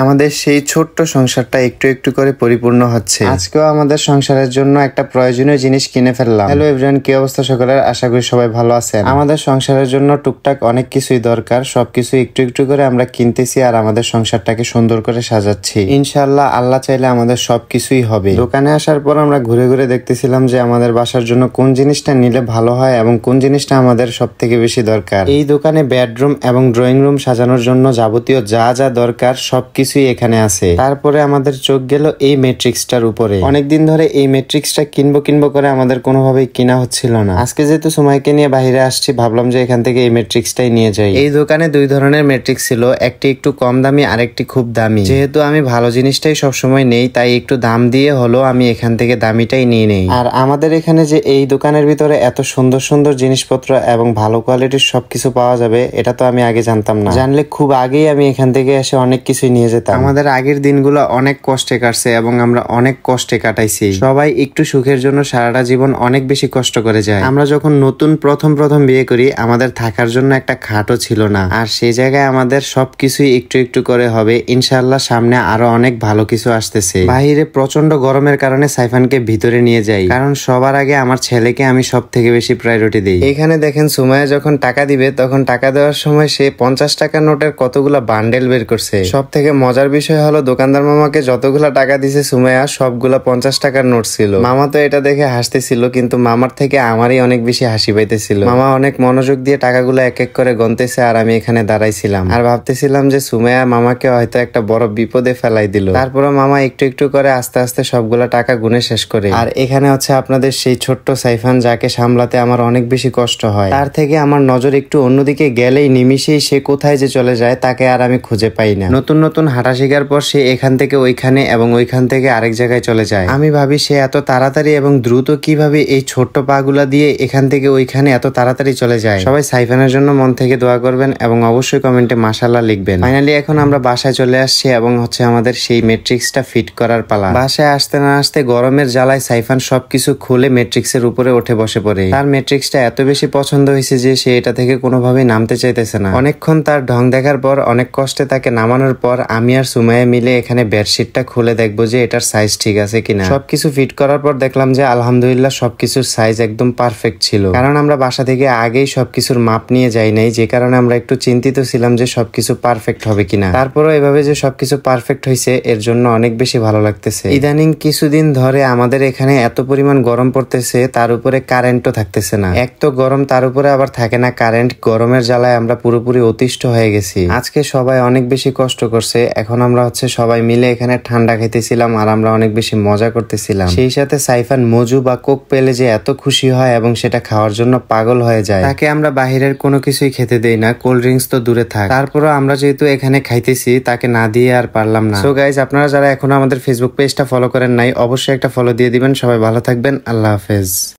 আমাদের সেই ছোট্ট সংসারটা একটু একটু করে পরিপূর্ণ হচ্ছে। আজকেও আমাদের সংসারের জন্য একটা প্রয়োজনীয় জিনিস কিনে ফেললাম। হ্যালো এভরিওয়ান, কি অবস্থা সকলের? আশা করি সবাই ভালো আছেন। আমাদের সংসারের জন্য টুকটাক অনেক কিছুই দরকার, সবকিছু একটু একটু করে আমরা কিনতেছি আর আমাদের সংসারটাকে সুন্দর করে সাজাচ্ছি। ইনশাআল্লাহ আল্লাহ চাইলে আমাদের সবকিছুই হবে। দোকানে আসার পর আমরা ঘুরে ঘুরে দেখতেছিলাম যে আমাদের বাসার জন্য কোন জিনিসটা নিলে ভালো হয় এবং কোন জিনিসটা আমাদের সব থেকে বেশি দরকার। এই দোকানে বেডরুম এবং ড্রয়িং রুম সাজানোর জন্য যাবতীয় যা যা দরকার সবকিছুই এখানে আছে। তারপরে আমাদের চোখ গেল এই ম্যাট্রিক্সটার উপরে। অনেকদিন ধরে এই ম্যাট্রিক্সটা কিনবো করে আমাদের কোনোভাবেই কিনা হচ্ছিল না। আজকে যেহেতু সময়কে নিয়ে বাইরে আসছি, ভাবলাম যে এখান থেকে এই ম্যাট্রিক্সটাই নিয়ে যাই। এই দোকানে দুই ধরনের ম্যাট্রিক্স ছিল, একটি একটু কম দামি আর একটি খুব দামি। যেহেতু আমি ভালো জিনিসটাই সবসময় নেই, তাই একটু দাম দিয়ে হলো আমি এখান থেকে দামিটাই নিয়ে নেই। আর আমাদের এখানে যে এই দোকানের ভিতরে এত সুন্দর সুন্দর জিনিসপত্র এবং ভালো কোয়ালিটির সবকিছু পাওয়া যাবে, এটা তো আমি আগে জানতাম না। জানলে খুব আগেই আমি এখান থেকে এসে অনেক কিছুই নিয়ে যেতাম। আমাদের আগের দিনগুলো অনেক কষ্টে কাটছে এবং আমরা অনেক কষ্টে কাটাইছি। সবাই একটু সুখের জন্য সারাটা জীবন অনেক বেশি কষ্ট করে যায়। আমরা যখন নতুন প্রথম বিয়ে করি, আমাদের থাকার জন্য একটা খাটও ছিল না, আর সেই জায়গায় আমাদের সবকিছুই একটু একটু করে হবে। ইনশাআল্লাহ সামনে আরো অনেক ভালো কিছু আসতেছে। বাহিরে প্রচন্ড গরমের কারণে সাইফানকে ভিতরে নিয়ে যাই, কারণ সবার আগে আমার ছেলেকে আমি সব থেকে বেশি প্রায়োরিটি দিই। এখানে দেখেন সুমাইয়া যখন টাকা দিবে, তখন টাকা দেওয়ার সময় সে 50 টাকার নোটের কতগুলা বান্ডেল বের করছে। সব থেকে মজার বিষয় হলো দোকানদার মামাকে যতগুলা টাকা দিছে সুমাইয়া, সবগুলা 50 টাকার নোট ছিল। মামা তো এটা দেখে হাসতেছিল, কিন্তু মামার থেকে আমারই অনেক বেশি হাসি পাইতেছিল। মামা অনেক মনোযোগ দিয়ে টাকাগুলো এক এক করে গনতেছে, আর আমি এখানে দাঁড়াইছিলাম আর ভাবতেছিলাম যে সুমাইয়া মামাকে হয়তো একটা বড় বিপদে ফেলাই দিল। তারপরে মামা একটু একটু করে আস্তে আস্তে সবগুলা টাকা গুনে শেষ করে। আর এখানে হচ্ছে আপনাদের সেই ছোট্ট সাইফান, যাকে সামলাতে আমার অনেক বেশি কষ্ট হয়। তার থেকে আমার নজর একটু অন্যদিকে গেলেই নিমিশেই সে কোথায় যে চলে যায় তাকে আর আমি খুঁজে পাই না। নতুন নতুন হাঁটা শেখার পর সে এখান থেকে ওইখানে এবং ওইখান থেকে আরেক জায়গায় চলে যায়। আমি ভাবি সে এত তাড়াতাড়ি এবং দ্রুত কিভাবে এই ছোট্ট পা গুলা দিয়ে এখান থেকে ওইখানে এত তাড়াতাড়ি চলে যায়। সবাই সাইফানের জন্য মন থেকে দোয়া করবেন এবং অবশ্যই কমেন্টে মাশাআল্লাহ লিখবেন। ফাইনালি এখন আমরা বাসায় চলে আসছি এবং হচ্ছে আমাদের সেই ম্যাট্রিক্সটা ফিট করার পালা। বাসায় আসতে না আসতে গরমের জ্বালায় সাইফান সবকিছু খুলে ম্যাট্রিক্সের উপরে উঠে বসে পড়ে। তার ম্যাট্রিক্সটা এত বেশি পছন্দ হয়েছে যে সে এটা থেকে কোনোভাবেই নামতে চাইতেছে না। অনেকক্ষণ তার ঢং দেখার পর, অনেক কষ্টে তাকে নামানোর পর, আমি আর সুমাইয়া মিলে এখানে বেডশিটটা খুলে দেখবো যে এটার সাইজ ঠিক আছে কিনা। সবকিছু ফিট করার পর দেখলাম যে আলহামদুলিল্লাহ সবকিছুর সাইজ একদম পারফেক্ট ছিল। কারণ আমরা বাসা থেকে আগেই সবকিছুর মাপ নিয়ে যাই নাই, যে কারণে আমরা একটু চিন্তিত ছিলাম যে সবকিছু পারফেক্ট হবে কিনা। তারপরও এভাবে যে সবকিছু পারফেক্ট হয়েছে, এর জন্য অনেক বেশি ভালো লাগতেছে। ইদানিং কিছুদিন ধরে আমাদের এখানে এত পরিমাণ গরম পড়তেছে, তার উপরে কারেন্টও থাকতেছে না। এক তো গরম, তার উপরে আবার থাকে না কারেন্ট। গরমের জ্বালায় আমরা পুরোপুরি অতিষ্ঠ হয়ে গেছি। আজকে সবাই অনেক বেশি কষ্ট করছে। এখন আমরা হচ্ছে সবাই মিলে এখানে ঠান্ডা খাইতেছিলাম আর আমরা অনেক বেশি মজা করতেছিলাম। সেই সাথে সাইফান মজু বা কোক পেলে যে এত খুশি হয় এবং সেটা খাওয়ার জন্য পাগল হয়ে যায়। তাকে আমরা বাহিরের কোনো কিছুই খেতে দেই না, কোল্ড ড্রিঙ্কস তো দূরে থাক। তারপরও আমরা যেহেতু এখানে খাইতেছি, তাকে না দিয়ে আর পারলাম না। সো গাইজ, আপনারা যারা এখনো আমাদের ফেসবুক পেজটা ফলো করেন নাই, অবশ্যই একটা ফলো দিয়ে দিবেন। সবাই ভালো থাকবেন। আল্লাহ হাফেজ।